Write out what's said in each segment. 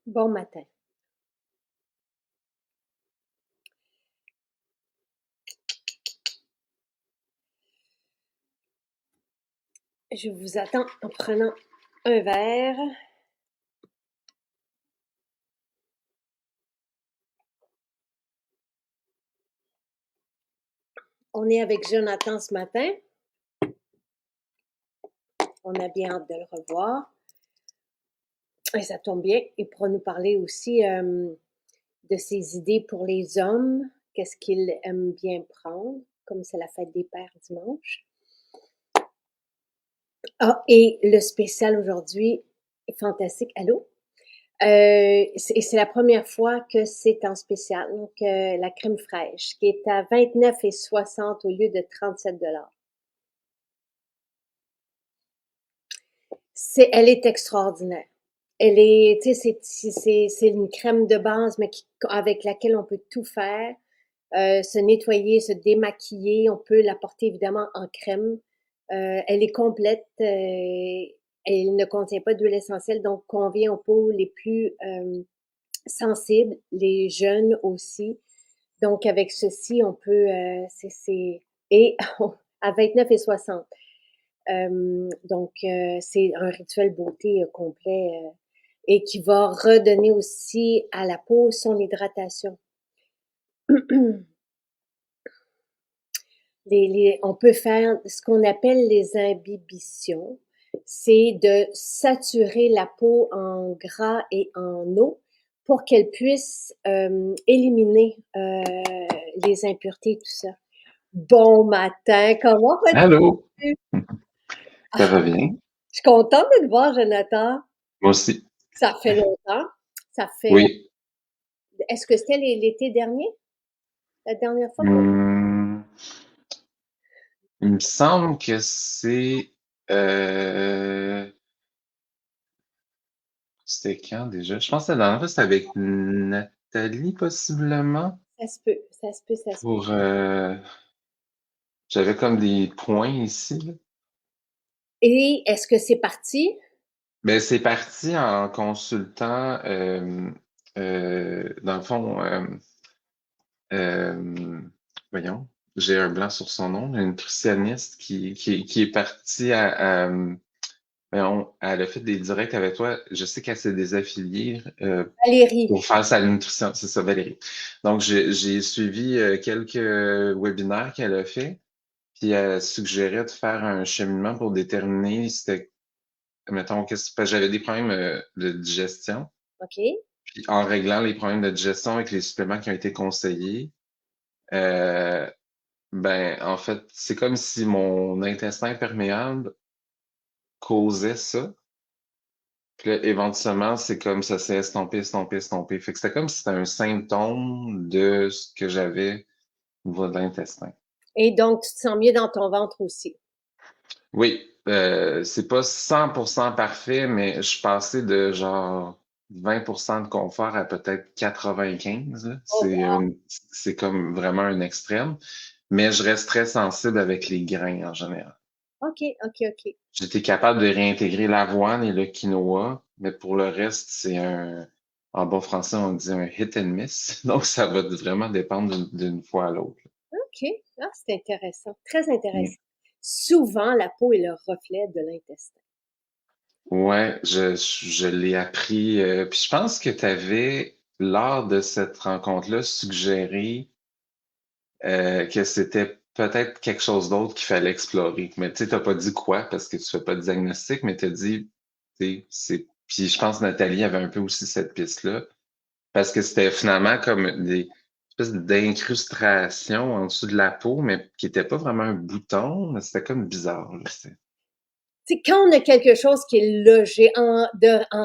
Bon matin. Je vous attends en prenant un verre. On est avec Jonathan ce matin. On a bien hâte de le revoir. Et ça tombe bien, il pourra nous parler aussi de ses idées pour les hommes, qu'est-ce qu'il aime bien prendre, comme c'est la fête des pères dimanche. Ah, et le spécial aujourd'hui est fantastique. Allô? C'est la première fois que c'est en spécial. Donc, la crème fraîche, qui est à 29,60 au lieu de 37 $. Elle est extraordinaire. Elle est, tu sais, c'est une crème de base, mais avec laquelle on peut tout faire. Se nettoyer, se démaquiller. On peut la porter évidemment en crème. Elle est complète. Elle ne contient pas d'huile essentielle, donc convient aux peaux les plus sensibles, les jeunes aussi. Donc avec ceci, on peut, et à 29,60. Donc c'est un rituel beauté complet et qui va redonner aussi à la peau son hydratation. On peut faire ce qu'on appelle les imbibitions, c'est de saturer la peau en gras et en eau pour qu'elle puisse éliminer les impuretés, tout ça. Bon matin, comment Allô, vas-tu? ça Ah, va bien? je suis contente de te voir, Jonathan. Moi aussi. Ça fait longtemps. Ça fait. Oui. Est-ce que c'était l'été dernier, la dernière fois qu'on. Hmm, il me semble que euh, c'était quand déjà? Je pense que la dernière fois, c'était avec Nathalie, possiblement. Ça se peut, ça se peut, ça se peut. Pour j'avais comme des points ici, là. Et est-ce que c'est parti? Ben, c'est parti en consultant dans le fond euh, voyons, j'ai un blanc sur son nom, une nutritionniste qui est partie elle a fait des directs avec toi. Je sais qu'elle s'est désaffiliée Valérie. pour faire sa nutrition. C'est ça, Valérie. Donc, j'ai suivi quelques webinaires qu'elle a fait. Puis, elle suggérait de faire un cheminement pour déterminer si c'était, mettons, parce que j'avais des problèmes de digestion. OK. Puis, en réglant les problèmes de digestion avec les suppléments qui ont été conseillés, euh, ben, en fait, c'est comme si mon intestin perméable causait ça. Puis là, éventuellement, c'est comme ça s'est estompé, estompé, estompé. Fait que c'était comme si c'était un symptôme de ce que j'avais au niveau de l'intestin. Et donc, tu te sens mieux dans ton ventre aussi. Oui, c'est pas 100% parfait, mais je suis passé de genre 20% de confort à peut-être 95, là. Oh, wow. C'est comme vraiment un extrême. Mais je reste très sensible avec les grains en général. OK, OK, OK. J'étais capable de réintégrer l'avoine et le quinoa, mais pour le reste, en bon français, on dit un hit and miss. Donc, ça va vraiment dépendre d'une fois à l'autre. OK. Ah, c'est intéressant. Très Mm. intéressant. Souvent, la peau est le reflet de l'intestin. Ouais, je l'ai appris. Puis je pense que tu avais, lors de cette rencontre-là, suggéré que c'était peut-être quelque chose d'autre qu'il fallait explorer. Mais tu sais, t'as pas dit quoi parce que tu fais pas de diagnostic, mais t'as dit, tu sais, c'est. Puis je pense que Nathalie avait un peu aussi cette piste-là. Parce que c'était finalement comme des espèces d'incrustations en dessous de la peau, mais qui n'était pas vraiment un bouton, mais c'était comme bizarre, là. Tu sais, quand on a quelque chose qui est logé en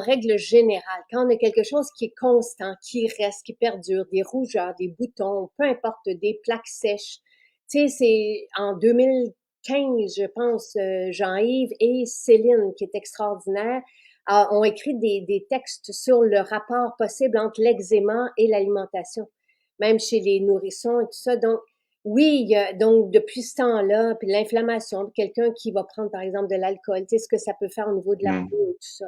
règle générale, quand on a quelque chose qui est constant, qui reste, qui perdure, des rougeurs, des boutons, peu importe, des plaques sèches. Tu sais, c'est en 2015, je pense, Jean-Yves et Céline, qui est extraordinaire, ont écrit des textes sur le rapport possible entre l'eczéma et l'alimentation, même chez les nourrissons et tout ça. Donc, oui, donc depuis ce temps-là, puis l'inflammation, puis quelqu'un qui va prendre par exemple de l'alcool, tu sais ce que ça peut faire au niveau de la Hmm. peau et tout ça.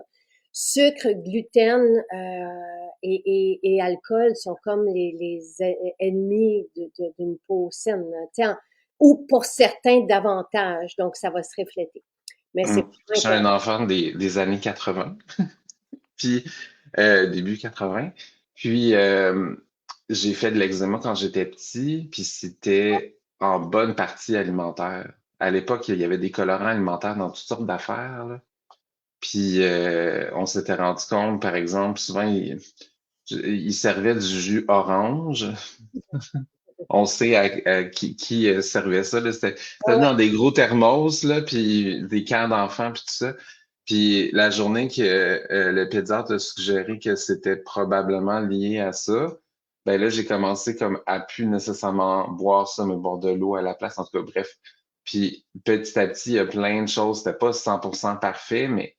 Sucre, gluten et alcool sont comme ennemis d'une peau saine, tu sais, ou pour certains davantage, donc ça va se refléter. Mais c'est pas J'ai un important. enfant des années 80, puis début 80. Puis j'ai fait de l'eczéma quand j'étais petit, puis c'était en bonne partie alimentaire. À l'époque, il y avait des colorants alimentaires dans toutes sortes d'affaires, là. Puis on s'était rendu compte, par exemple, souvent ils servaient du jus orange. On sait qui servait ça, là. C'était Ouais, dans des gros thermos, là, puis des camps d'enfants, puis tout ça. Puis la journée que le pédiatre a suggéré que c'était probablement lié à ça, ben là, j'ai commencé comme à plus nécessairement boire ça, mais boire de l'eau à la place, en tout cas, bref. Puis petit à petit, il y a plein de choses. C'était pas 100% parfait, mais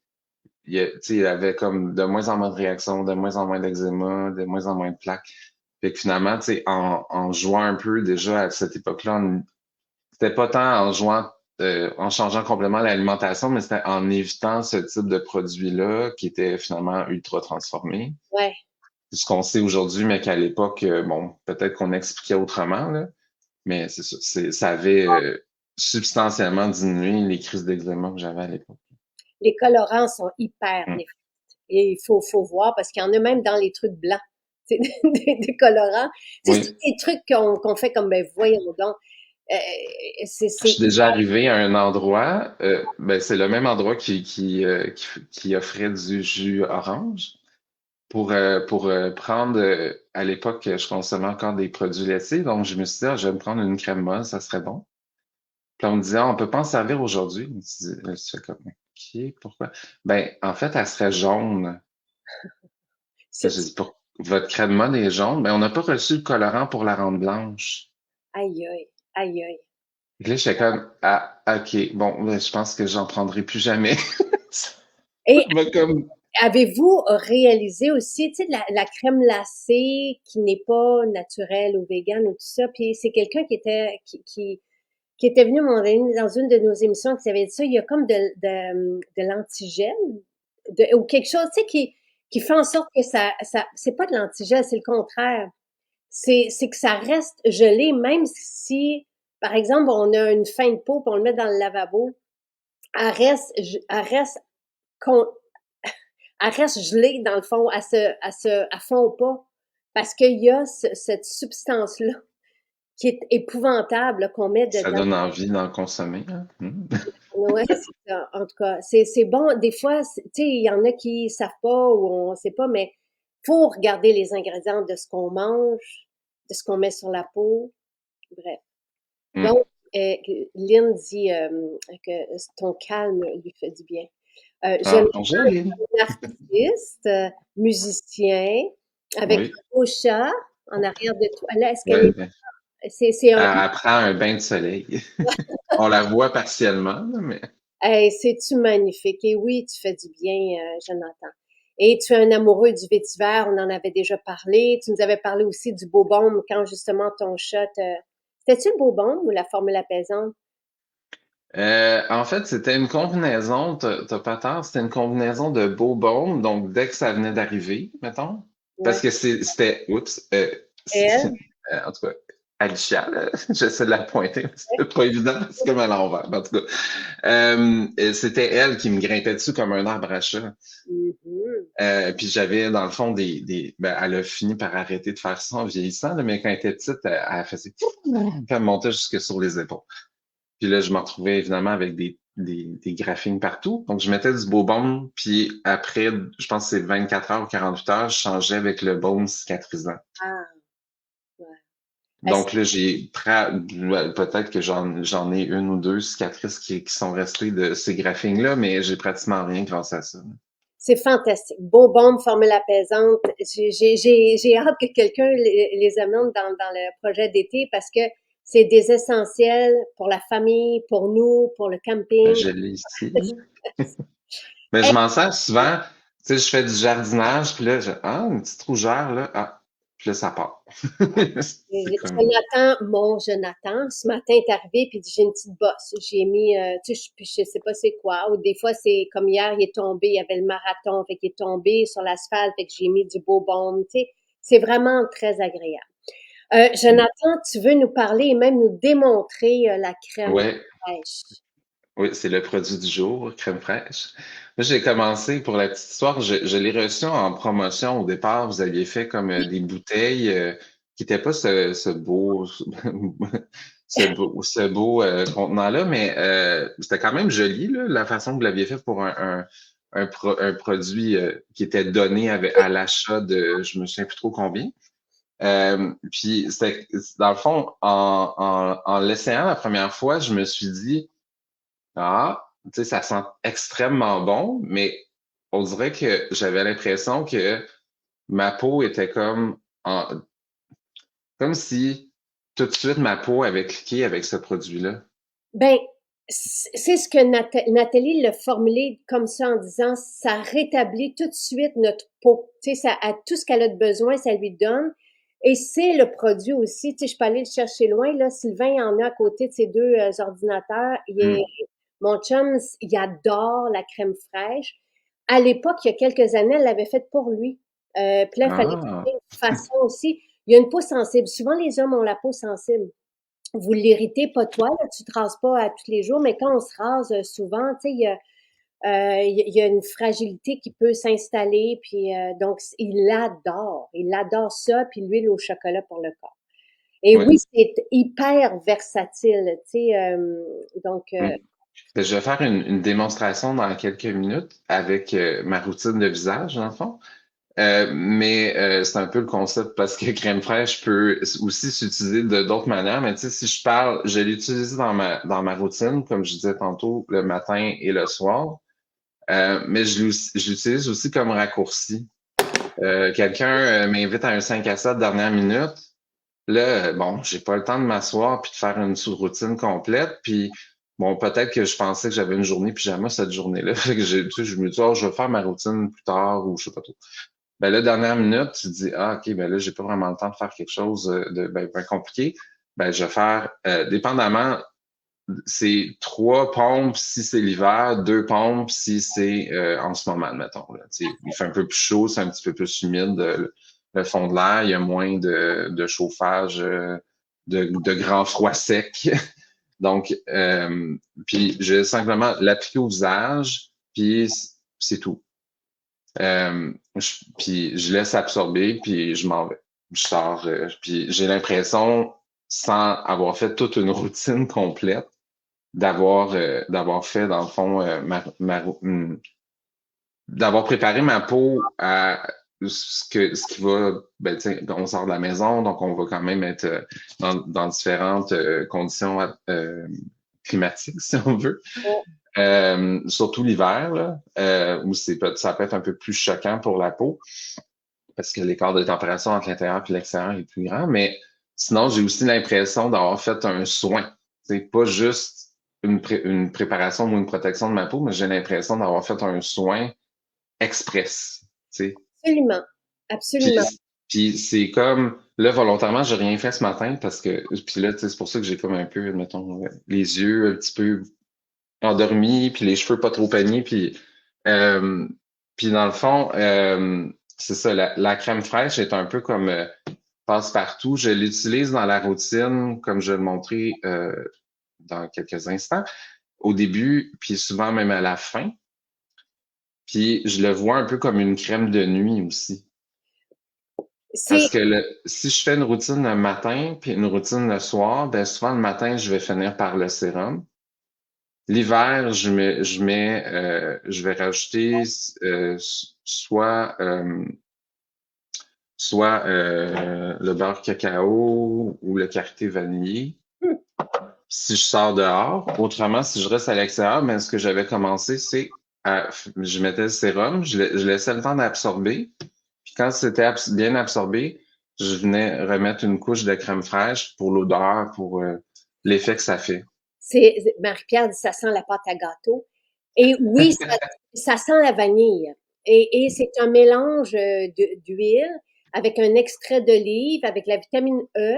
tu sais, il y avait comme de moins en moins de réactions, de moins en moins d'eczéma, de moins en moins de plaques. Fait que finalement, tu sais, en jouant un peu déjà à cette époque-là, c'était pas tant en jouant, en changeant complètement l'alimentation, mais c'était en évitant ce type de produit-là qui était finalement ultra transformé. ouais. Ce qu'on sait aujourd'hui, mais qu'à l'époque, bon, peut-être qu'on expliquait autrement, là, mais c'est ça, ça avait substantiellement diminué les crises d'eczéma que j'avais à l'époque. Les colorants sont hyper Mm. néfastes. Et faut voir parce qu'il y en a même dans les trucs blancs. C'est des colorants. C'est tous Oui. des trucs qu'on fait comme, ben voyons donc. Euh, Je c'est suis déjà arrivé à un endroit, ben c'est le même endroit qui offrait du jus orange pour prendre, à l'époque, je consommais encore des produits laitiers, donc je me suis dit, ah, je vais me prendre une crème molle, ça serait bon. Puis on me disait, ah, on peut pas en servir aujourd'hui. Je fais comme, OK, pourquoi? Ben, en fait, elle serait jaune. Là, c'est j'ai dit, votre crème molle est jaune? Ben, on n'a pas reçu le colorant pour la rendre blanche. aïe aïe, aïe aïe. Puis là, j'étais comme, ah, OK, bon, ben, je pense que j'en prendrai plus jamais. Ça Et m'a comme avez-vous réalisé aussi, tu sais, la crème glacée qui n'est pas naturelle ou végane ou tout ça, puis c'est quelqu'un qui était venu m'en donné dans une de nos émissions qui avait dit ça, il y a comme de l'antigel ou quelque chose, tu sais, qui fait en sorte que ça c'est pas de l'antigel, c'est le contraire. C'est que ça reste gelé, même si, par exemple, on a une fin de peau, puis on le met dans le lavabo, elle reste, con- elle reste gelée dans le fond, elle fond pas. Parce qu'il y a cette substance-là qui est épouvantable là, qu'on met ça dedans. donne envie d'en consommer, hein. Ouais, c'est ça. En tout cas, c'est bon. Des fois, tu sais, il y en a qui savent pas ou on sait pas, mais faut regarder les ingrédients de ce qu'on mange, de ce qu'on met sur la peau. Bref. Mm. Donc, Lynn dit que ton calme lui fait du bien. J'aime Ah, bonjour, Lynn. un artiste, musicien, avec Oui. un beau chat en arrière de toi. Là, est-ce qu'elle Ouais, est, ben, c'est un, elle prend un bain de soleil. On la voit partiellement, là, mais hey, c'est-tu magnifique? Et oui, tu fais du bien, Jonathan. Et tu es un amoureux du vétiver, on en avait déjà parlé. Tu nous avais parlé aussi du beau baume quand justement ton chat C'était-tu le beau baume ou la formule apaisante? En fait, c'était une combinaison, t'as pas tort, c'était une combinaison de beau baume, donc dès que ça venait d'arriver, mettons, parce Ouais. que c'était, oups, Elle? en tout cas, Alicia, là, j'essaie de la pointer, mais c'est pas évident, c'est comme à l'envers, en tout cas. C'était elle qui me grimpait dessus comme un arbre à chat. Mhm. Puis j'avais, dans le fond, ben, elle a fini par arrêter de faire ça en vieillissant, là, mais quand elle était petite, elle faisait, puis elle me montait jusque sur les épaules. Puis là, je me retrouvais évidemment avec des graphines partout. Donc, je mettais du beau baume, puis après, je pense que c'est 24 heures ou 48 heures, je changeais avec le baume cicatrisant. Ah, ouais. Ah, Donc là, ouais, peut-être que j'en ai une ou deux cicatrices qui sont restées de ces graphines-là, mais j'ai pratiquement rien grâce à ça. c'est fantastique. Beau bombe, formule apaisante. J'ai hâte que quelqu'un les amène dans le projet d'été parce que c'est des essentiels pour la famille, pour nous, pour le Ben, camping. je l'ai ici. Mais je Hey, m'en sers souvent. Tu sais, je fais du jardinage, puis là, ah, une petite rougeur, là. Ah. puis là, ça part. C'est comme, Jonathan, ce matin est arrivé puis il dit j'ai une petite bosse. J'ai mis, tu sais, je sais pas c'est quoi. Ou des fois c'est comme hier, il est tombé, il y avait le marathon, fait qu'il est tombé sur l'asphalte, fait que j'ai mis du beau baume. Tu sais, c'est vraiment très agréable. Jonathan, tu veux nous parler et même nous démontrer la crème ouais, fraîche. oui, c'est le produit du jour, crème fraîche. Moi, j'ai commencé pour la petite histoire, je l'ai reçu en promotion au départ. Vous aviez fait comme des bouteilles qui n'étaient pas ce beau, ce beau contenant-là, mais c'était quand même joli, là, la façon que vous l'aviez fait pour un produit qui était donné à l'achat de, je me souviens plus trop combien. Puis, dans le fond, en l'essayant la première fois, je me suis dit, ah, tu sais, ça sent extrêmement bon, mais on dirait que j'avais l'impression que ma peau était comme si tout de suite ma peau avait cliqué avec ce produit-là. Ben, c'est ce que Nathalie l'a formulé comme ça en disant, ça rétablit tout de suite notre peau. Tu sais, ça a tout ce qu'elle a de besoin, ça lui donne. Et c'est le produit aussi. Tu sais, je peux aller le chercher loin. Là, Sylvain il en a à côté de ses deux ordinateurs. Hmm. Mon chum, il adore la crème fraîche. À l'époque, il y a quelques années, elle l'avait faite pour lui. Puis là, il fallait Ah, trouver une façon aussi. Il y a une peau sensible. Souvent, les hommes ont la peau sensible. Vous l'héritez pas toi, là, tu te rases pas à tous les jours, mais quand on se rase souvent, tu sais, il y a une fragilité qui peut s'installer, puis donc il adore ça, puis l'huile au chocolat pour le corps. Et ouais. oui, c'est hyper versatile, tu sais, donc Hmm. Je vais faire une démonstration dans quelques minutes avec ma routine de visage, dans le fond. Mais c'est un peu le concept parce que crème fraîche peut aussi s'utiliser de d'autres manières. Mais tu sais, si je parle, je l'utilise dans ma routine, comme je disais tantôt, le matin et le soir. Mais je l'utilise aussi comme raccourci. Quelqu'un m'invite à un 5 à 7 dernière minute. Là, bon, j'ai pas le temps de m'asseoir puis de faire une sous-routine complète. Puis bon, peut-être que je pensais que j'avais une journée pyjama cette journée-là. Fait que tu sais, je me dis, oh, je vais faire ma routine plus tard ou je sais pas trop. Ben là, dernière minute, tu te dis, ah, OK, ben là, j'ai pas vraiment le temps de faire quelque chose de ben compliqué. Ben, je vais faire, dépendamment, c'est 3 pompes si c'est l'hiver, 2 pompes si c'est en ce moment, mettons. Là. Tu sais, il fait un peu plus chaud, c'est un petit peu plus humide, le fond de l'air, il y a moins de chauffage, de grand froid sec. Donc, puis je vais simplement l'appliquer au visage, puis c'est tout. Puis je laisse absorber, puis je m'en vais. Je sors, puis j'ai l'impression, sans avoir fait toute une routine complète, d'avoir fait, dans le fond, d'avoir préparé ma peau à ce qui va, ben, tu sais, on sort de la maison, donc on va quand même être dans différentes conditions climatiques, si on veut. Surtout l'hiver, là, où ça peut être un peu plus choquant pour la peau parce que l'écart de température entre l'intérieur et l'extérieur est plus grand. Mais sinon, j'ai aussi l'impression d'avoir fait un soin. C'est pas juste une préparation ou une protection de ma peau, mais j'ai l'impression d'avoir fait un soin express. Tu sais. absolument, Puis, absolument. puis c'est comme, là, volontairement, j'ai rien fait ce matin parce que, puis là, tu sais, c'est pour ça que j'ai comme un peu, mettons, les yeux un petit peu endormi, puis les cheveux pas trop peignés, euh, puis dans le fond, c'est ça, la crème fraîche est un peu comme passe-partout. Je l'utilise dans la routine, comme je vais le montrer dans quelques instants, au début, puis souvent même à la fin. Puis je le vois un peu comme une crème de nuit aussi. C'est Parce que si je fais une routine le matin, puis une routine le soir, ben souvent le matin, je vais finir par le sérum. L'hiver, je vais rajouter soit le beurre cacao ou le karité vanillé si je sors dehors. Autrement, si je reste à l'extérieur, mais ce que j'avais commencé, je mettais le sérum, je laissais le temps d'absorber. Puis quand c'était bien absorbé, je venais remettre une couche de crème fraîche pour l'odeur, pour l'effet que ça fait. Marie-Pierre dit ça sent la pâte à gâteau. Et oui, ça sent la vanille. Et c'est un mélange d'huile. avec un extrait d'olive, avec la vitamine E,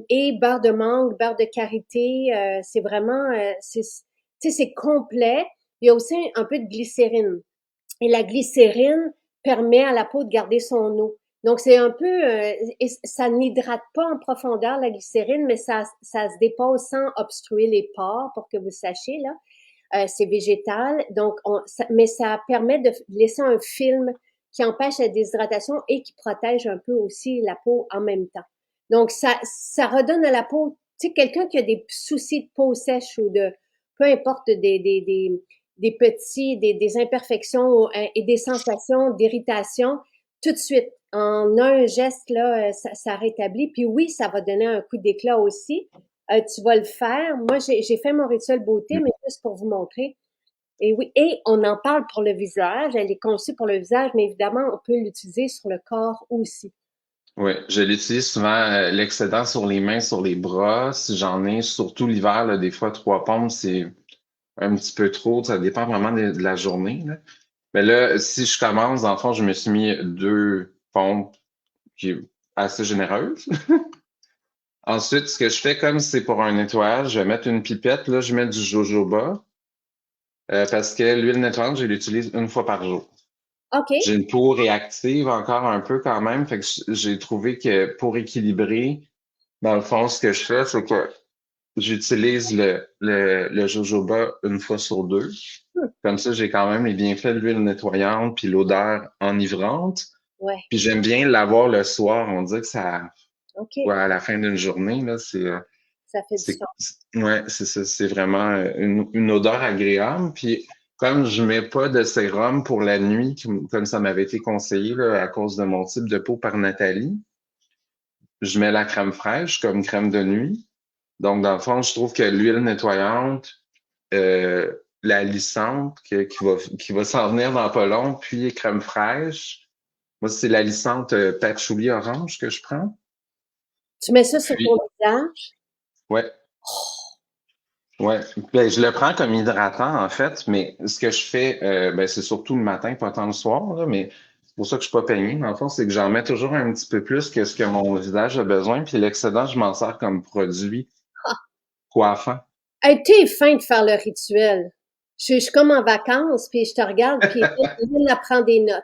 et beurre de mangue, beurre de karité. C'est vraiment, tu sais, c'est complet. Il y a aussi un peu de glycérine. Et la glycérine permet à la peau de garder son eau. Donc, c'est un peu, et ça n'hydrate pas en profondeur la glycérine, mais ça se dépose sans obstruer les pores, pour que vous sachiez, là. C'est végétal, donc mais ça permet de laisser un film qui empêche la déshydratation et qui protège un peu aussi la peau en même temps. Donc, ça redonne à la peau, tu sais, quelqu'un qui a des soucis de peau sèche ou de, peu importe, des petits, des imperfections et des sensations d'irritation, tout de suite, en un geste, là, ça rétablit. Puis oui, ça va donner un coup d'éclat aussi. Tu vas le faire. Moi, j'ai fait mon rituel beauté, mais juste pour vous montrer. Et oui, et on en parle pour le visage. Elle est conçue pour le visage, mais évidemment, on peut l'utiliser sur le corps aussi. Oui, je l'utilise souvent, l'excédent sur les mains, sur les bras. Si j'en ai, surtout l'hiver, là, des fois, 3 pompes, c'est un petit peu trop. Ça dépend vraiment de la journée, là. Mais là, si je commence, dans le fond, je me suis mis 2 pompes qui est assez généreuse. Ensuite, ce que je fais, comme c'est pour un nettoyage, je vais mettre une pipette. Là, je mets du jojoba parce que l'huile nettoyante, je l'utilise une fois par jour. OK. J'ai une peau réactive encore un peu quand même, fait que j'ai trouvé que pour équilibrer, dans le fond, ce que je fais, c'est que j'utilise le jojoba une fois sur deux. Hmm. Comme ça, j'ai quand même les bienfaits de l'huile nettoyante puis l'odeur enivrante. Ouais. Puis j'aime bien l'avoir le soir. On dit que ça, OK. ouais, à la fin d'une journée, là, Ça fait du sens. ouais, c'est ça. C'est vraiment une odeur agréable. Puis comme je mets pas de sérum pour la nuit, comme ça m'avait été conseillé là, à cause de mon type de peau par Nathalie, je mets la crème fraîche comme crème de nuit. Donc, dans le fond, je trouve que l'huile nettoyante, la lissante qui va s'en venir dans pas long, puis crème fraîche. Moi, c'est la lissante patchouli orange que je prends. Tu mets ça sur ton Puis, visage? ouais, ouais. Ben, je le prends comme hydratant, en fait, mais ce que je fais, ben, c'est surtout le matin, pas tant le soir, là, mais c'est pour ça que je suis pas peigné. Dans le fond, c'est que j'en mets toujours un petit peu plus que ce que mon visage a besoin, puis l'excédent, je m'en sers comme produit coiffant. Hey, t'es fin de faire le rituel. Je suis comme en vacances, puis je te regarde, puis Lynn apprend des notes.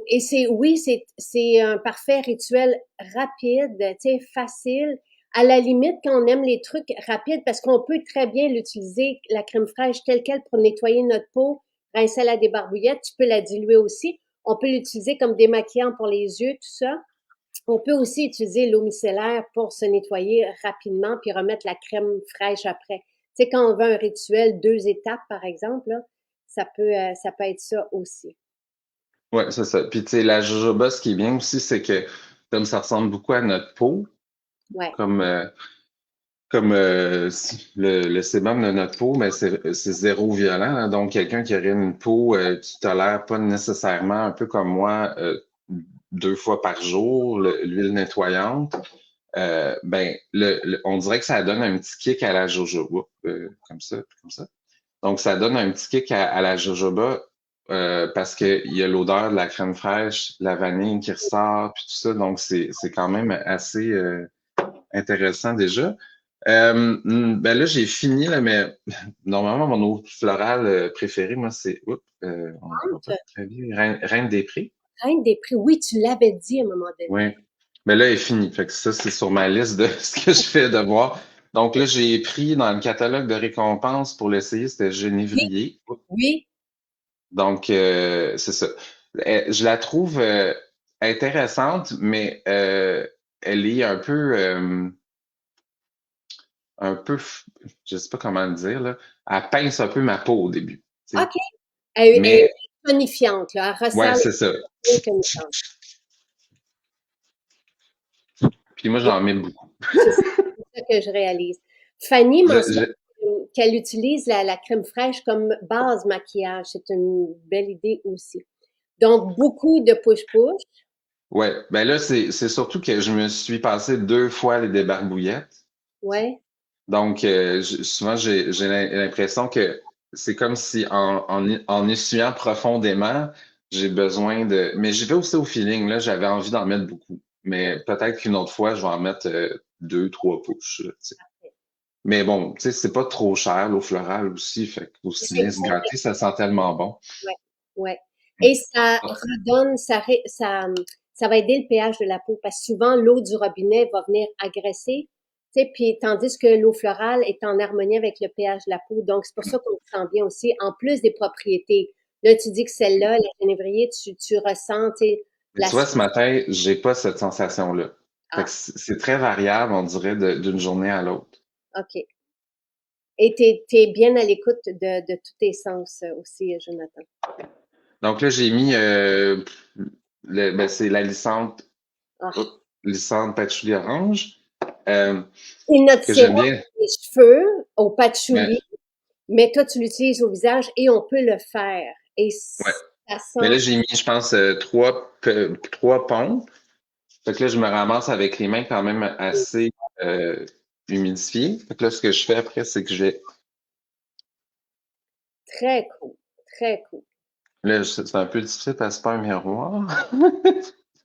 Et c'est, oui, c'est un parfait rituel rapide, tu sais, facile. À la limite, quand on aime les trucs rapides, parce qu'on peut très bien l'utiliser, la crème fraîche telle quelle pour nettoyer notre peau, rincer à la débarbouillette, tu peux la diluer aussi. On peut l'utiliser comme démaquillant pour les yeux, tout ça. On peut aussi utiliser l'eau micellaire pour se nettoyer rapidement puis remettre la crème fraîche après. Tu sais, quand on veut un rituel 2 étapes, par exemple, là, ça peut être ça aussi. Ouais, c'est ça. Puis, tu sais, la jojoba, ce qui est bien aussi, c'est que comme ça ressemble beaucoup à notre peau, Ouais. comme, le sébum de notre peau, mais c'est zéro violent, hein. Donc, quelqu'un qui aurait une peau qui tolère pas nécessairement, un peu comme moi, 2 fois par jour, l'huile nettoyante, ben, on dirait que ça donne un petit kick à la jojoba, comme ça, comme ça. Donc, ça donne un petit kick à la jojoba parce qu'il y a l'odeur de la crème fraîche, la vanille qui ressort, puis tout ça. Donc, c'est quand même assez intéressant déjà. Ben là, j'ai fini, là, mais normalement, mon eau florale préférée, moi, c'est, oups, on ne voit pas très bien, Reine des Prés. Reine des prix, oui, tu l'avais dit à un moment donné. Oui. Mais là, elle est finie. Fait que ça, c'est sur ma liste de ce que je fais devoir. Donc là, j'ai pris dans le catalogue de récompenses pour l'essayer, c'était Oui, Genévrier. oui, Donc, c'est ça. Je la trouve intéressante, mais elle est je sais pas comment le dire, là. Elle pince un peu ma peau au début, tu sais. OK. Elle est Mais, tonifiante, là. Elle ouais, resserre c'est ça. les cheveux tonifiante. Puis moi, Oui, j'en mets beaucoup. c'est ça que je réalise. Fanny Je, mentionne je- qu'elle utilise la crème fraîche comme base maquillage. C'est une belle idée aussi. Donc, beaucoup de push-push. ouais, ben là, c'est surtout que je me suis passé 2 fois les débarbouillettes. Ouais. Donc, souvent, j'ai l'impression que c'est comme si en essuyant profondément, j'ai besoin de. Mais j'y vais aussi au feeling. Là, j'avais envie d'en mettre beaucoup. Mais peut-être qu'une autre fois, je vais en mettre 2, 3 couches, tu sais. Mais bon, tu sais, c'est pas trop cher, l'eau florale aussi. Fait que aussi C'est bien se gratter, ça sent tellement bon. ouais, ouais. Et ça redonne, ça va aider le pH de la peau parce que souvent l'eau du robinet va venir agresser, tu sais, puis tandis que l'eau florale est en harmonie avec le pH de la peau. Donc c'est pour ça qu'on sent bien aussi, en plus des propriétés. Là, tu dis que celle-là, la genévrier, tu ressens, tu sais, Mais la, tu vois, ce matin, j'ai pas cette sensation-là. Fait que ah, c'est très variable, on dirait, d'une journée à l'autre. OK. Et t'es bien à l'écoute de tous tes sens aussi, Jonathan. Donc là, j'ai mis ben, c'est la Ah. licente patchouli orange, euh, Et notre que j'aime sérum bien. des cheveux au Mais, patchouli, mais toi, tu l'utilises au visage et on peut le faire. Et ouais. ça Mais sent là, j'ai mis, je pense, trois pompes. Fait que là, je me ramasse avec les mains quand même assez euh, humidifiées. Fait que là, ce que je fais après, c'est que je vais. très cool, très cool. Là, c'est un peu difficile parce que c'est pas un miroir.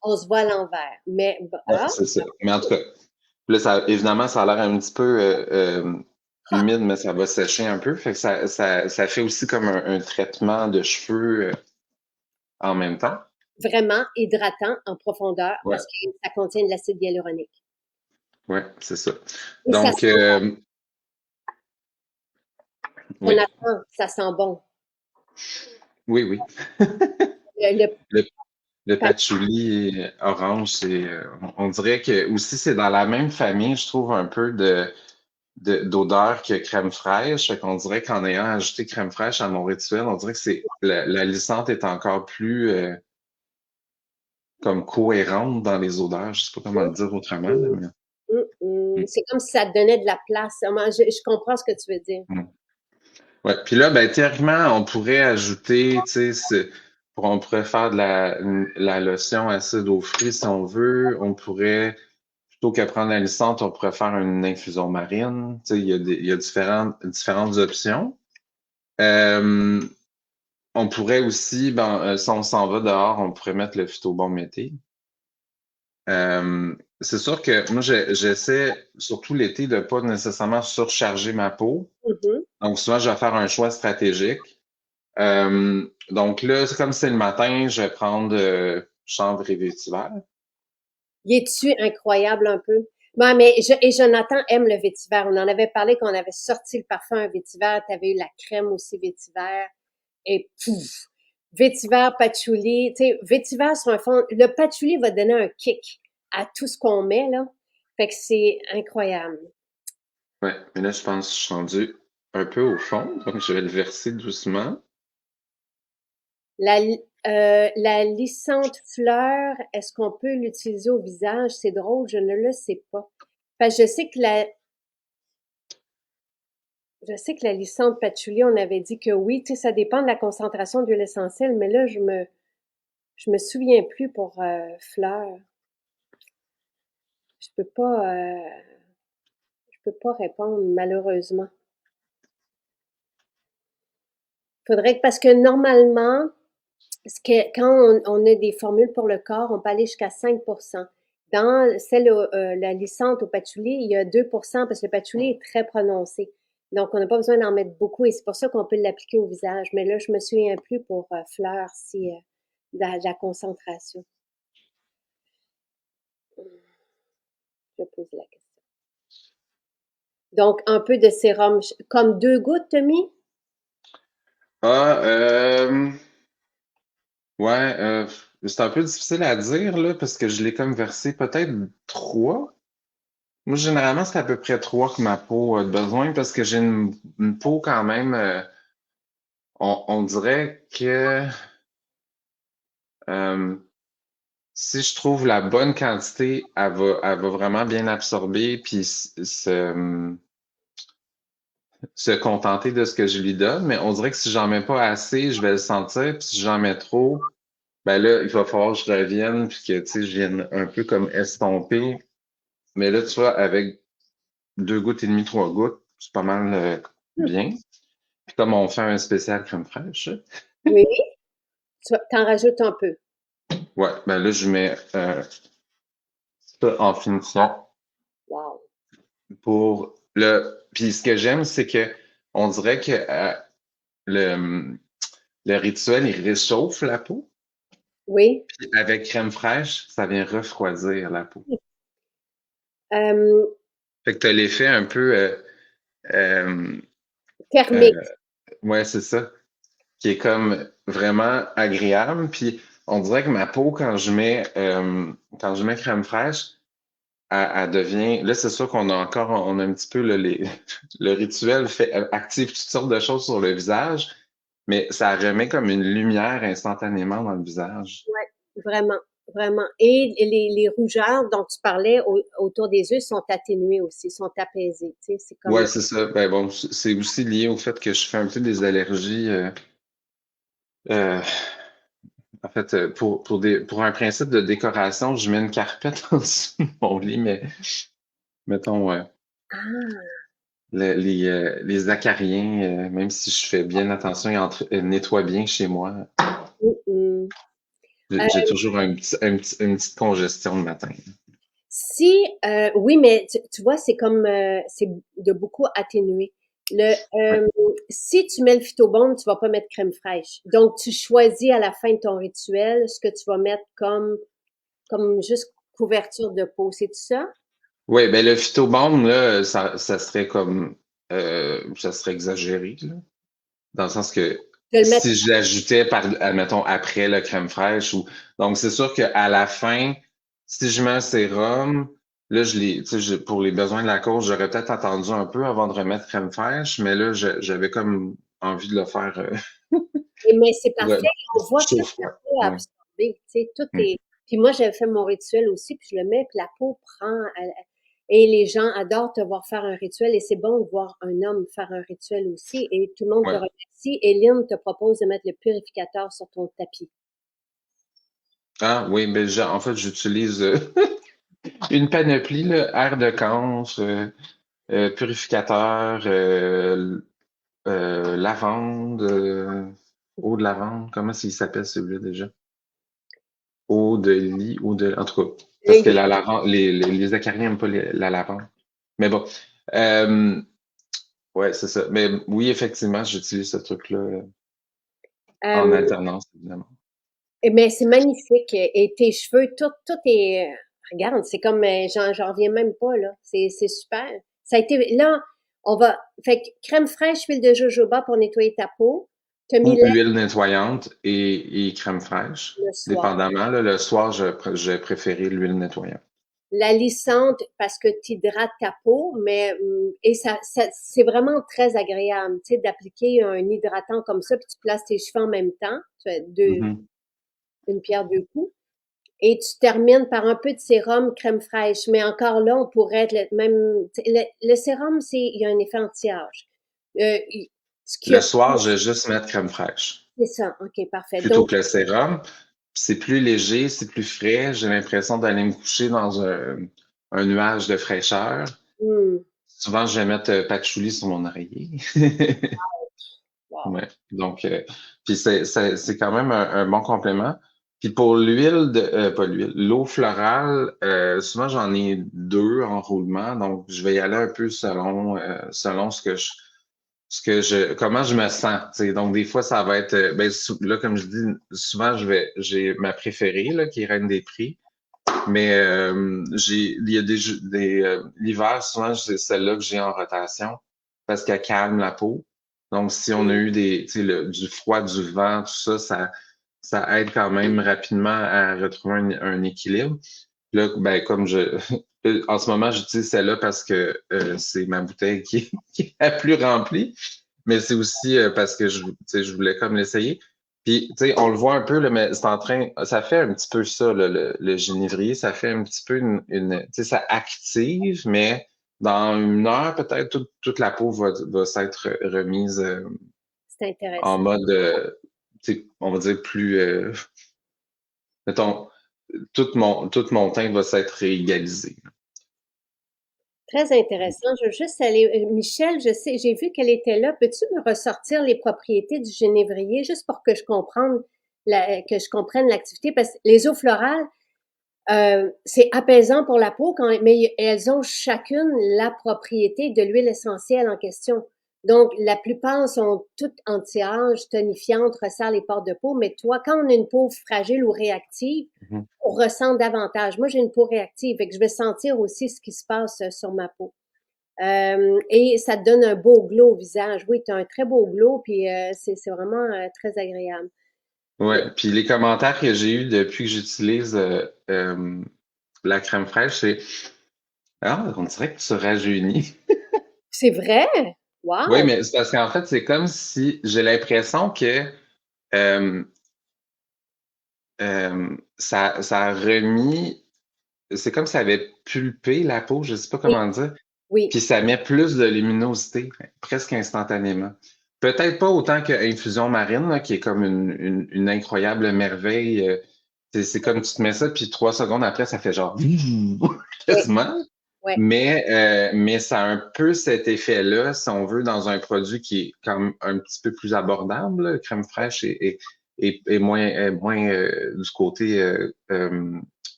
On se voit à l'envers. Mais, Ouais, ah, c'est ça. Mais en tout cas, là, ça, évidemment, ça a l'air un petit peu ah, humide, mais ça va sécher un peu. Fait que ça fait aussi comme un traitement de cheveux en même temps. vraiment hydratant en profondeur Ouais, parce que ça contient de l'acide hyaluronique. ouais, c'est ça. Et ça Donc, sent, oui, Jonathan, ça sent bon. oui, oui. Le Le, le pat- patchouli orange, on dirait que aussi c'est dans la même famille, je trouve un peu d'odeur que crème fraîche. Fait qu'on dirait qu'en ayant ajouté crème fraîche à mon rituel, on dirait que la licente est encore plus comme cohérente dans les odeurs. Je sais pas comment le dire autrement, là, mais C'est comme si ça te donnait de la place. Moi, je comprends ce que tu veux dire. mm. Ouais. Puis là, ben théoriquement, on pourrait ajouter, tu sais, on pourrait faire de la lotion acide aux fruits si on veut. On pourrait plutôt que prendre la licence, on pourrait faire une infusion marine. Tu sais, il y a différentes options. Euh, on pourrait aussi, si on s'en va dehors, on pourrait mettre le phytobaume été. C'est sûr que moi, j'essaie, surtout l'été, de pas nécessairement surcharger ma peau. Mhm. Donc, souvent, je vais faire un choix stratégique. Donc là, c'est comme si c'est le matin, je vais prendre chanvre et vétiver. Il est-tu incroyable un peu? Ouais, mais et Jonathan aime le vétiver. On en avait parlé quand on avait sorti le parfum vétiver. Tu avais eu la crème aussi vétiver. Et pouf! Vétiver, patchouli. Tu sais, vétiver sur un fond. Le patchouli va donner un kick à tout ce qu'on met, là. Fait que c'est incroyable. Ouais, mais là, je pense que je suis rendu un peu au fond, donc je vais le verser doucement. La, la lissante fleur, est-ce qu'on peut l'utiliser au visage? C'est drôle, je ne le sais pas. Parce que je sais que la lissante patchouli, on avait dit que oui, tu sais, ça dépend de la concentration d'huile essentielle, mais là, je me souviens plus pour fleurs. Je peux pas, je peux pas répondre malheureusement. Parce que normalement, quand on a des formules pour le corps, on peut aller jusqu'à 5%. Dans celle, la lissante au patchouli, il y a 2% parce que le patchouli est très prononcé. Donc, on n'a pas besoin d'en mettre beaucoup et c'est pour ça qu'on peut l'appliquer au visage. Mais là, je me souviens plus pour fleurs si de la concentration. Je pose la question. Donc, un peu de sérum, comme 2 gouttes, Tommy? Ah, ouais, c'est un peu difficile à dire, là, parce que je l'ai comme versé peut-être trois. Moi, généralement, c'est à peu près trois que ma peau a besoin parce que j'ai une peau quand même, on dirait que euh, si je trouve la bonne quantité, elle va vraiment bien absorber puis se contenter de ce que je lui donne. Mais on dirait que si j'en mets pas assez, je vais le sentir. Puis si j'en mets trop, ben là, il va falloir que je revienne puis que, tu sais, je vienne un peu comme estomper. Mais là, tu vois, avec 2 gouttes et demie, 3 gouttes, c'est pas mal bien. Puis comme on fait un spécial crème fraîche, Oui. T'en rajoutes un peu. Ouais, ben là, je mets ça en finition Wow. pour le. Puis ce que j'aime, c'est que on dirait que le, le rituel, il réchauffe la peau. Oui. Puis avec crème fraîche, ça vient refroidir la peau. Euh, Fait que tu as l'effet un peu euh, thermique. euh, ouais, c'est ça, qui est comme vraiment agréable. Puis on dirait que ma peau, quand je mets crème fraîche, elle devient. Là, c'est sûr qu'on a encore, on a un petit peu là, le rituel fait active toutes sortes de choses sur le visage, mais ça remet comme une lumière instantanément dans le visage. Ouais, vraiment, vraiment. Et les rougeurs dont tu parlais autour des yeux sont atténuées aussi, sont apaisées. Tu sais, c'est comme Ouais, c'est ça. Ben bon, c'est aussi lié au fait que je fais un peu des allergies. Euh, En fait, pour un principe de décoration, je mets une carpette en dessous de mon lit, mais mettons, ah, les acariens, même si je fais bien attention et nettoie bien chez moi, mm. j'ai toujours une petite congestion le matin. Si, oui, mais tu vois, c'est comme, c'est de beaucoup atténuer. Ouais. Si tu mets le phytobond, tu vas pas mettre crème fraîche. Donc, tu choisis à la fin de ton rituel ce que tu vas mettre comme juste couverture de peau. C'est tout ça? Oui, ben le phytobaume, là, ça serait comme, ça serait exagéré, là, dans le sens que De le mettre, si je l'ajoutais admettons, après la crème fraîche ou, donc c'est sûr qu'à la fin, si je mets un sérum, là, tu sais, pour les besoins de la cause, j'aurais peut-être attendu un peu avant de remettre crème fraîche, mais là, j'avais comme envie de le faire, mais c'est pour, parfait. On voit chaud toute la froid. peau Ouais. absorber. Tu sais, tout Mm. est. Puis moi, j'avais fait mon rituel aussi, puis je le mets, puis la peau prend. Et les gens adorent te voir faire un rituel, et c'est bon de voir un homme faire un rituel aussi. Et tout le monde te Ouais. remercie. Et Lynn te propose de mettre le purificateur sur ton tapis. Ah oui, mais en fait, j'utilise une panoplie, là, air de camphre, purificateur, lavande, eau de lavande, comment il s'appelle celui-là déjà? Eau de lit, en tout cas, parce que Et, la lavande, les acariens n'aiment pas la lavande. Mais bon, euh, ouais, c'est ça. Mais oui, effectivement, j'utilise ce truc-là en euh, alternance, évidemment. mais c'est magnifique. Et tes cheveux, tout est. Regarde, c'est comme. J'en reviens même pas, là. C'est super. Ça a été. Là, on va. Fait que crème fraîche, huile de jojoba pour nettoyer ta peau. T'as mis Ou l'air huile nettoyante et crème fraîche, le soir. dépendamment. Là, le soir, j'ai préféré l'huile nettoyante. La lissante parce que tu hydrates ta peau, mais et ça c'est vraiment très agréable, tu sais, d'appliquer un hydratant comme ça, puis tu places tes cheveux en même temps. Tu fais Mhm. une pierre deux coups. Et tu termines par un peu de sérum crème fraîche. Mais encore là, on pourrait être même. Le sérum, il y a un effet anti-âge. Ce qui Le a soir, je vais juste mettre crème fraîche. c'est ça. OK, parfait. Plutôt Donc, que le sérum. C'est plus léger, c'est plus frais. J'ai l'impression d'aller me coucher dans un nuage de fraîcheur. hmm, Souvent, je vais mettre patchouli sur mon oreiller. wow. Ouais. Donc, puis c'est quand même un bon complément. Puis pour pas l'huile, l'eau florale, souvent j'en ai deux en roulement, donc je vais y aller un peu selon comment je me sens. Tu sais. Donc des fois ça va être, ben là comme je dis, souvent j'ai ma préférée là qui est Reine des Prix, mais il y a l'hiver souvent c'est celle-là que j'ai en rotation parce qu'elle calme la peau. Donc si on a Hmm. eu tu sais, du froid, du vent, tout ça, ça aide quand même rapidement à retrouver un équilibre. Là, ben comme en ce moment j'utilise celle-là parce que c'est ma bouteille qui est la plus remplie, mais c'est aussi parce que tu sais, je voulais comme l'essayer. Puis, tu sais, on le voit un peu, là, mais ça fait un petit peu ça, là, le génévrier, ça fait un petit peu tu sais, ça active, mais dans une heure, peut-être, toute la peau va s'être remise C'est en intéressant. mode, tu sais, on va dire plus, mettons, tout mon teint va s'être réégalisé. Très intéressant. Je veux juste aller. Michel, je sais, j'ai vu qu'elle était là. Peux-tu me ressortir les propriétés du génévrier juste pour que je comprenne que je comprenne l'activité parce que les eaux florales, c'est apaisant pour la peau, mais elles ont chacune la propriété de l'huile essentielle en question. Donc, la plupart sont toutes anti-âge, tonifiantes, resserrent les pores de peau, mais toi, quand on a une peau fragile ou réactive, Mhm. on ressent davantage. Moi, j'ai une peau réactive et que je vais sentir aussi ce qui se passe sur ma peau. Et ça te donne un beau glow au visage. Oui, tu as un très beau glow, puis c'est vraiment très agréable. Ouais, puis les commentaires que j'ai eus depuis que j'utilise la crème fraîche, c'est ah, on dirait que tu rajeunis. C'est vrai? Oui, Wow! mais c'est parce qu'en fait, c'est comme si j'ai l'impression que euh, ça a remis, c'est comme si ça avait pulpé la peau, je sais pas Oui, comment dire, oui. puis ça met plus de luminosité, presque instantanément. Peut-être pas autant que Infusion Marine, là, qui est comme une incroyable merveille. C'est comme tu te mets ça, puis 3 secondes après, ça fait genre Oui, quasiment. oui. Mais ça a un peu cet effet-là, si on veut, dans un produit qui est comme un petit peu plus abordable, là, crème fraîche et moins du côté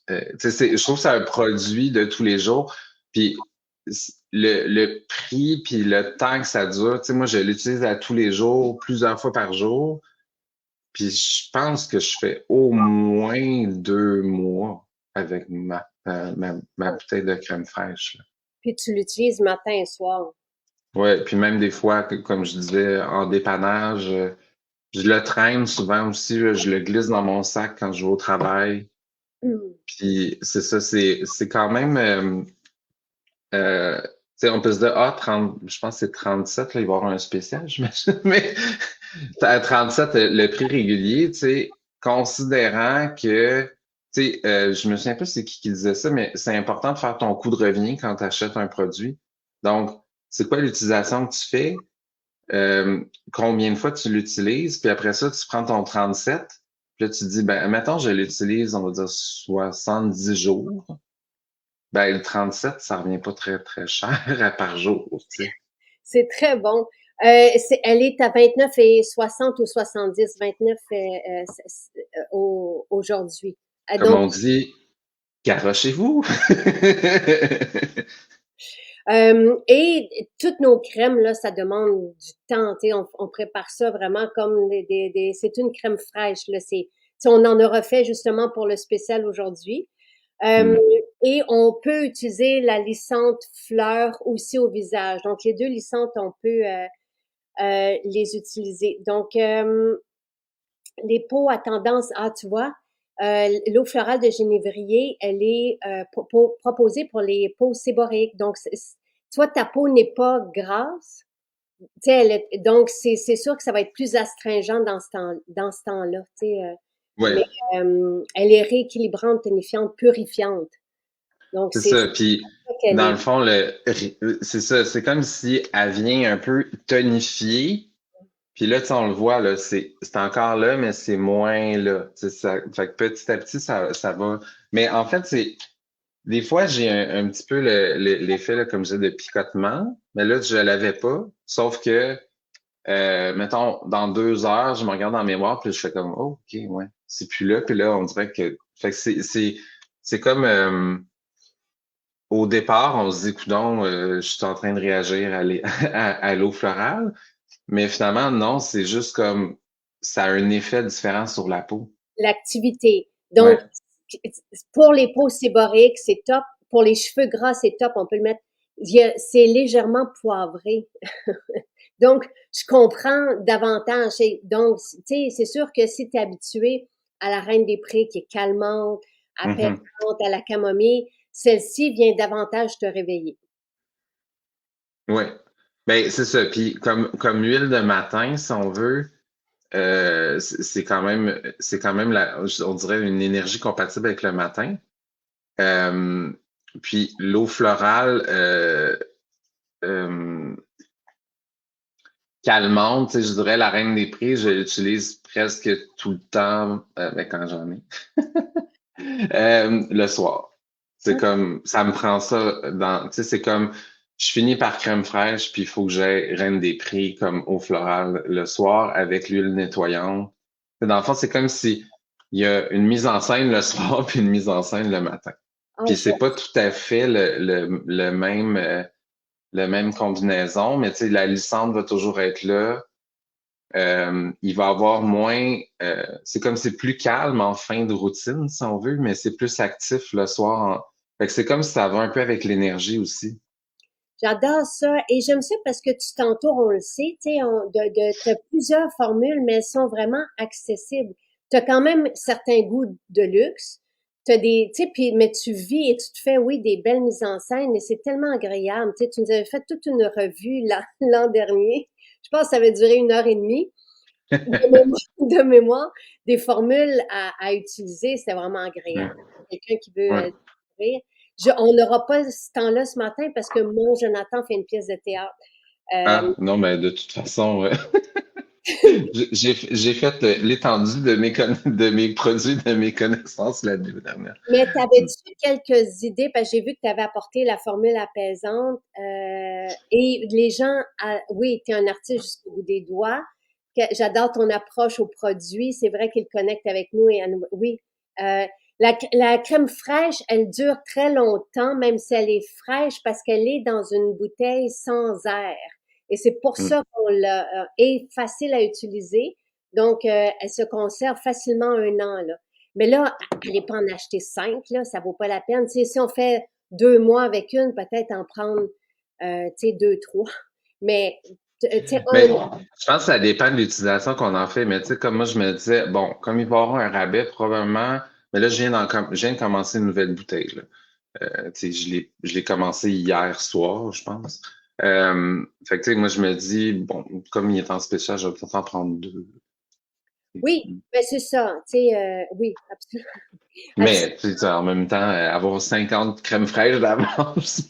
tu sais, je trouve que c'est un produit de tous les jours. Puis le prix, puis le temps que ça dure, tu sais, moi, je l'utilise à tous les jours, plusieurs fois par jour. Puis je pense que je fais au moins 2 mois avec ma bouteille de crème fraîche. Là. Puis tu l'utilises matin et soir. Ouais, puis même des fois, comme je disais, en dépannage, je le traîne souvent aussi, là, je le glisse dans mon sac quand je vais au travail. Hmm. Puis c'est ça, c'est quand même tu sais, on peut se dire, ah, 30, je pense que c'est 37, là, il va y avoir un spécial, j'imagine, mais à 37, le prix régulier, tu sais, considérant que, tu sais, je me souviens pas c'est qui disait ça, mais c'est important de faire ton coût de revient quand tu achètes un produit. Donc, c'est quoi l'utilisation que tu fais? Euh, Combien de fois tu l'utilises? Puis après ça, tu prends ton 37, puis là, tu te dis, ben, mettons, je l'utilise, on va dire 70 jours. Ben, le 37, ça revient pas très, très cher par jour, tu sais. C'est très bon. Elle est à 29 et 60 ou 70, 29 aujourd'hui. Comme Donc, on dit, garochez-vous. et toutes nos crèmes, là, ça demande du temps. Tu sais, on prépare ça vraiment comme c'est une crème fraîche. Là, tu sais, on en a refait justement pour le spécial aujourd'hui. Euh, Hmm. et on peut utiliser la lissante fleur aussi au visage. Donc, les deux lissantes, on peut les utiliser. Donc, les peaux à tendance, tu vois, l'eau florale de Génévrier, elle est proposée pour les peaux séborrhéiques. Donc, tu vois, ta peau n'est pas grasse. Tu sais, donc, c'est sûr que ça va être plus astringent dans ce temps-là. Tu sais, mais Ouais, elle est rééquilibrante, tonifiante, purifiante. Donc, c'est c'est ça. ça Puis, qu'elle dans le est. fond, c'est ça. C'est comme si elle vient un peu tonifier. Puis là, tu sais, on le voit, là, c'est encore là, mais c'est moins là. Tu sais, fait que petit à petit, ça va. Mais en fait, des fois, j'ai un petit peu l'effet, là, comme je disais, de picotement. Mais là, je l'avais pas. Sauf que mettons, dans 2 heures, je me regarde en mémoire, puis je fais comme, oh, OK, ouais, c'est plus là. Puis là, on dirait que, fait que c'est comme, au départ, on se dit, coudonc, je suis en train de réagir à l'eau florale. Mais finalement, non, c'est juste comme, ça a un effet différent sur la peau. L'activité. Donc, Ouais. pour les peaux séboriques, c'est top. Pour les cheveux gras, c'est top. On peut le mettre. C'est légèrement poivré. Donc, je comprends davantage. Donc, tu sais, c'est sûr que si tu es habitué à la Reine des Prés qui est calmante, apaisante, Mhm. à la camomille, celle-ci vient davantage te réveiller. Ouais. Ben, c'est ça. Puis, comme huile de matin, si on veut, c'est quand même on dirait une énergie compatible avec le matin. Euh, Puis l'eau florale euh, calmante, tu sais, je dirais la Reine des Prix, je l'utilise presque tout le temps, ben, quand j'en ai, le soir. C'est comme, ça me prend ça tu sais, c'est comme, je finis par crème fraîche, puis il faut que j'aie Reine des Prix comme eau florale le soir avec l'huile nettoyante. Dans le fond, c'est comme si il y a une mise en scène le soir puis une mise en scène le matin. Ah, Puis c'est pas tout à fait le même combinaison, mais tu sais, la licence va toujours être là. Il va avoir moins, c'est comme c'est plus calme en fin de routine, si on veut, mais c'est plus actif le soir. Fait que c'est comme si ça va un peu avec l'énergie aussi. j'adore ça et j'aime ça parce que tu t'entoures, on le sait, tu sais, t'as plusieurs formules, mais elles sont vraiment accessibles. Tu as quand même certains goûts de luxe. T'as des, tu sais, puis, mais tu vis et tu te fais, oui, des belles mises en scène et c'est tellement agréable. Tu sais, tu nous avais fait toute une revue l'an dernier. Je pense que ça avait duré 1 heure et demie de mémoire, des formules à utiliser. C'était vraiment Ouais. agréable. Quelqu'un qui veut Ouais. découvrir. On n'aura pas ce temps-là ce matin parce que mon Jonathan fait une pièce de théâtre. Euh, Ah, non, mais de toute façon, j'ai fait l'étendue de mes produits, de mes connaissances l'année dernière. mais t'avais-tu quelques idées, parce que j'ai vu que tu avais apporté la formule apaisante, et les gens, oui, tu es un artiste jusqu'au bout des doigts. J'adore ton approche aux produits. C'est vrai qu'il connecte avec nous et oui. La crème fraîche, elle dure très longtemps, même si elle est fraîche, parce qu'elle est dans une bouteille sans air. Et c'est pour Mm. ça qu'on l'a, est facile à utiliser. Donc, elle se conserve facilement 1 an, là. Mais là, allez pas en acheter 5, là, ça vaut pas la peine. Tu sais, si on fait 2 mois avec une, peut-être en prendre, tu sais, 2, 3. Mais, tu sais, Mais je pense que ça dépend de l'utilisation qu'on en fait. Mais tu sais, comme moi, je me disais, bon, comme il va y avoir un rabais, probablement. Mais là, je viens de commencer une nouvelle bouteille, là. Tu sais, je l'ai commencé hier soir, je pense. Fait que, tu sais, moi, je me dis, bon, comme il est en spécial, je vais peut-être en prendre deux. oui, ben c'est ça, tu sais, oui, absolument. Mais, tu sais, en même temps, avoir 50 crèmes fraîches d'avance,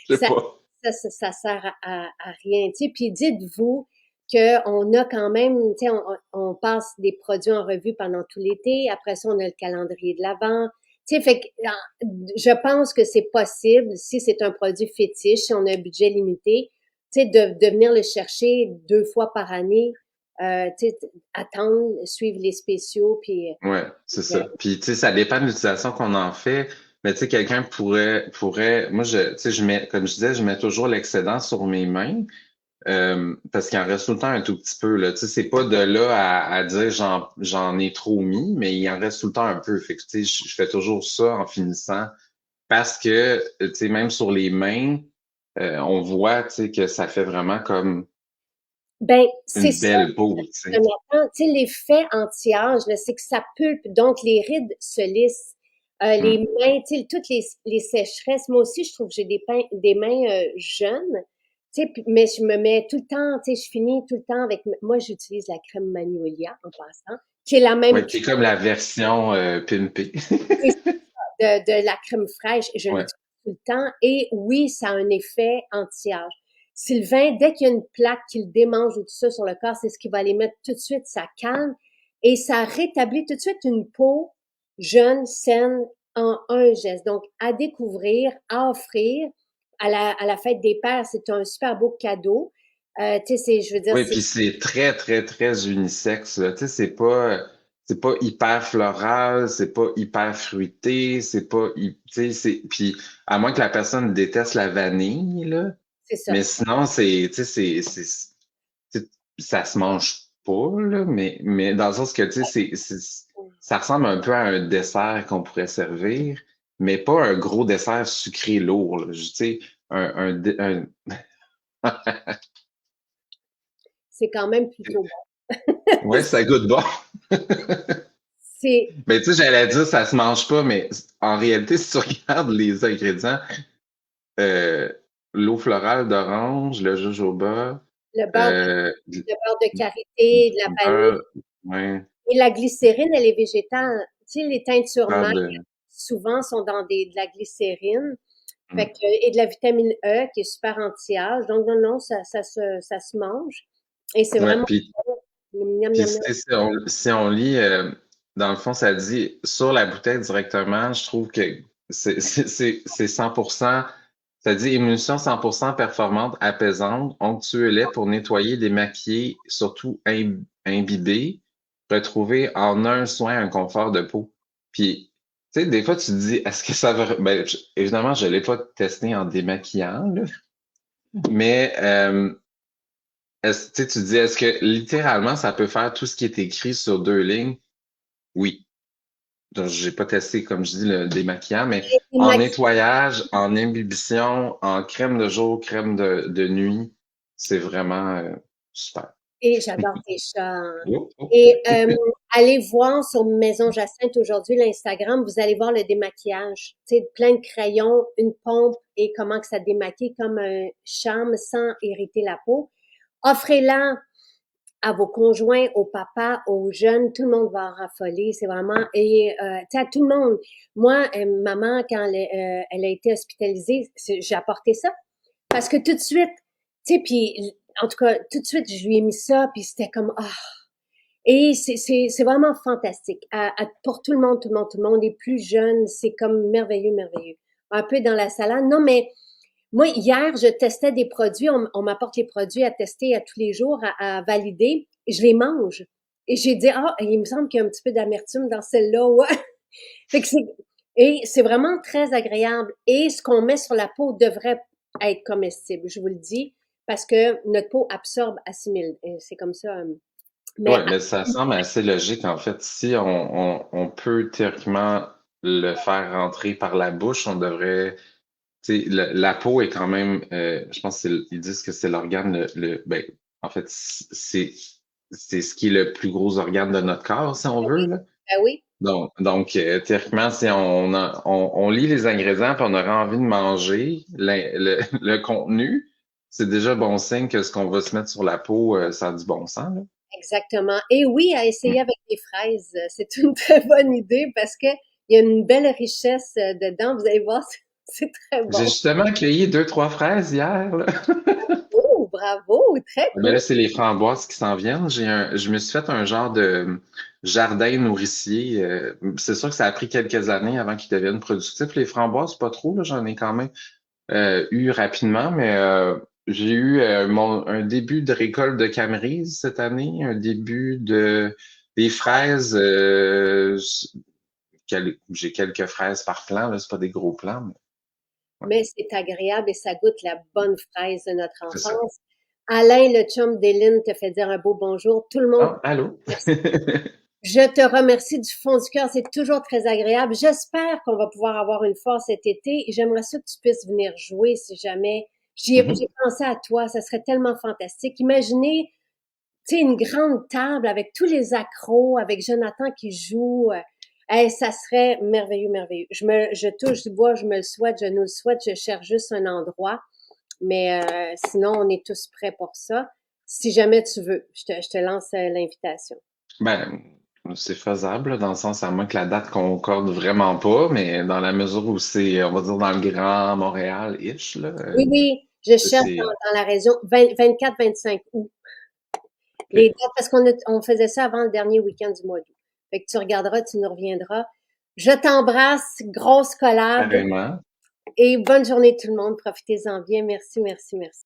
je sais Ça, pas. ça sert à rien, tu sais. Puis dites-vous qu'on a quand même, tu sais, on passe des produits en revue pendant tout l'été. Après ça, on a le calendrier de l'Avent. Tu sais, fait que je pense que c'est possible, si c'est un produit fétiche, si on a un budget limité, tu sais, de venir le chercher 2 fois par année, tu sais, attendre, suivre les spéciaux, puis Ouais, c'est euh, ça. Puis, tu sais, ça dépend de l'utilisation qu'on en fait. Mais, tu sais, quelqu'un pourrait, moi, tu sais, comme je disais, je mets toujours l'excédent sur mes mains, parce qu'il en reste tout le temps un tout petit peu, là. Tu sais, c'est pas de là à dire j'en ai trop mis, mais il en reste tout le temps un peu. Fait que, tu sais, je fais toujours ça en finissant parce que, tu sais, même sur les mains, on voit, tu sais, que ça fait vraiment comme ben, c'est une ça. belle peau, tu sais. Jonathan, tu sais, l'effet anti-âge, là, c'est que ça pulpe, donc les rides se lissent. Les Hum. mains, tu sais, toutes les sécheresses. Moi aussi, je trouve que j'ai des mains jeunes, tu sais, mais je me mets tout le temps, tu sais, je finis tout le temps avec, moi, j'utilise la crème Magnolia en passant, qui est la même Ouais, qui est comme la version pimpée. de la crème fraîche. Je Ouais. l'utilise tout le temps. Et oui, ça a un effet anti-âge. Sylvain, dès qu'il y a une plaque qui le démange ou tout ça sur le corps, c'est ce qui va aller mettre tout de suite, ça calme et ça rétablit tout de suite une peau jeune, saine, en un geste. Donc, à découvrir, à offrir à la fête des pères, c'est un super beau cadeau. Tu sais, je veux dire, Oui, puis c'est très, très, très unisexe, là. Tu sais, c'est pas hyper floral, c'est pas hyper fruité, c'est pas, tu sais, puis à moins que la personne déteste la vanille, là, c'est ça. mais sinon, tu sais, ça se mange pas, là, mais dans le sens que, tu sais, ça ressemble un peu à un dessert qu'on pourrait servir, mais pas un gros dessert sucré lourd, là. Tu sais, un, C'est quand même plutôt bon. ouais, ça goûte bon. C'est, Mais tu sais, j'allais dire ça se mange pas, mais en réalité, si tu regardes les ingrédients, euh, l'eau florale d'orange, le jojoba, le beurre euh, de beurre de karité, de la du vanille. beurre, ouais, Et la glycérine, elle est végétale. Tu sais, les teintures beurre mères, de, souvent, sont dans de la glycérine. Fait hmm. que, et de la vitamine E, qui est super anti-âge. Donc, non, non, ça se mange. Et c'est Ouais, vraiment miam, puis miam, miam. si on lit, dans le fond, ça dit sur la bouteille directement, je trouve que c'est 100%, ça dit émulsion 100% performante, apaisante, onctueux lait pour nettoyer, démaquiller, surtout imbiber. retrouver en un soin un confort de peau. Puis, tu sais, des fois, tu te dis, est-ce que ça va... Ben, évidemment, je l'ai pas testé en démaquillant, là, mais tu sais, tu te dis, est-ce que littéralement, ça peut faire tout ce qui est écrit sur 2 lignes? Oui. Donc, j'ai pas testé, comme je dis, le démaquillant, mais Et en Maxi, nettoyage, en imbibition, en crème de jour, crème de nuit, c'est vraiment super. et j'adore tes chats, hein. Oh, oh. Et allez voir sur Maison Jacinthe aujourd'hui l'Instagram, vous allez voir le démaquillage. Tu sais, plein de crayons, une pompe et comment que ça démaquille comme un charme sans irriter la peau. Offrez-la à vos conjoints, aux papas, aux jeunes, tout le monde va en raffoler. C'est vraiment et tu sais à tout le monde. Moi, maman quand elle a été hospitalisée, j'ai apporté ça parce que tout de suite, tu sais, puis en tout cas tout de suite je lui ai mis ça, puis c'était comme ah. Et c'est vraiment fantastique pour tout le monde, tout le monde, tout le monde. Les plus jeunes, c'est comme merveilleux, merveilleux. Un peu dans la salade. Non, mais moi, hier, je testais des produits. On m'apporte les produits à tester à tous les jours, à valider. Et je les mange. Et j'ai dit, ah, il me semble qu'il y a un petit peu d'amertume dans celle-là. Ouais. Fait que et c'est vraiment très agréable. Et ce qu'on met sur la peau devrait être comestible, je vous le dis, parce que notre peau absorbe, assimile. Et c'est comme ça. Mais Ouais, mais ça semble assez logique en fait. Si on peut théoriquement le faire rentrer par la bouche, on devrait. Tu sais, la peau est quand même, je pense qu'ils disent que c'est l'organe ben, en fait, c'est ce qui est le plus gros organe de notre corps, si on veut, là. ben oui, Donc théoriquement, si on lit les ingrédients puis on aurait envie de manger le contenu, c'est déjà bon signe que ce qu'on va se mettre sur la peau, ça a du bon sens, là. exactement. Et oui, à Mm. essayer avec des fraises, c'est une très bonne idée parce que il y a une belle richesse dedans. Vous allez voir, c'est très J'ai bon. justement cueilli 2, 3 fraises hier, là. Oh, bravo, très Mais cool. là, c'est les framboises qui s'en viennent. Je me suis fait un genre de jardin nourricier. C'est sûr que ça a pris quelques années avant qu'ils deviennent productifs. Les framboises, pas trop, là, j'en ai quand même eu rapidement, mais j'ai eu un début de récolte de camerise cette année, un début de des fraises. J'ai quelques fraises par plant, là, c'est pas des gros plants, mais ouais, Mais c'est agréable et ça goûte la bonne fraise de notre c'est ça. enfance. Alain, le chum d'Éline, te fait dire un beau bonjour. Tout le monde, Ah, allô? merci. Je te remercie du fond du cœur. C'est toujours très agréable. J'espère qu'on va pouvoir avoir une foire cet été. J'aimerais ça que tu puisses venir jouer si jamais. J'ai Mhm. pensé à toi. Ça serait tellement fantastique. Imaginez, tu sais, une grande table avec tous les accros, avec Jonathan qui joue. Hey, ça serait merveilleux, merveilleux. Je touche du bois, je me le souhaite, je nous le souhaite. Je cherche juste un endroit. Mais sinon, on est tous prêts pour ça. Si jamais tu veux, je te lance l'invitation. Ben, c'est faisable, là, dans le sens à moins que la date concorde vraiment pas, mais dans la mesure où c'est, on va dire, dans le Grand Montréal-ish, là, Oui, oui, je cherche c'est, dans la région 24-25 août. Les ok, dates, parce on faisait ça avant le dernier week-end du mois d'août. Fait que tu regarderas, tu nous reviendras. Je t'embrasse, grosse collab carrément. et bonne journée tout le monde. Profitez-en bien. Merci, merci, merci.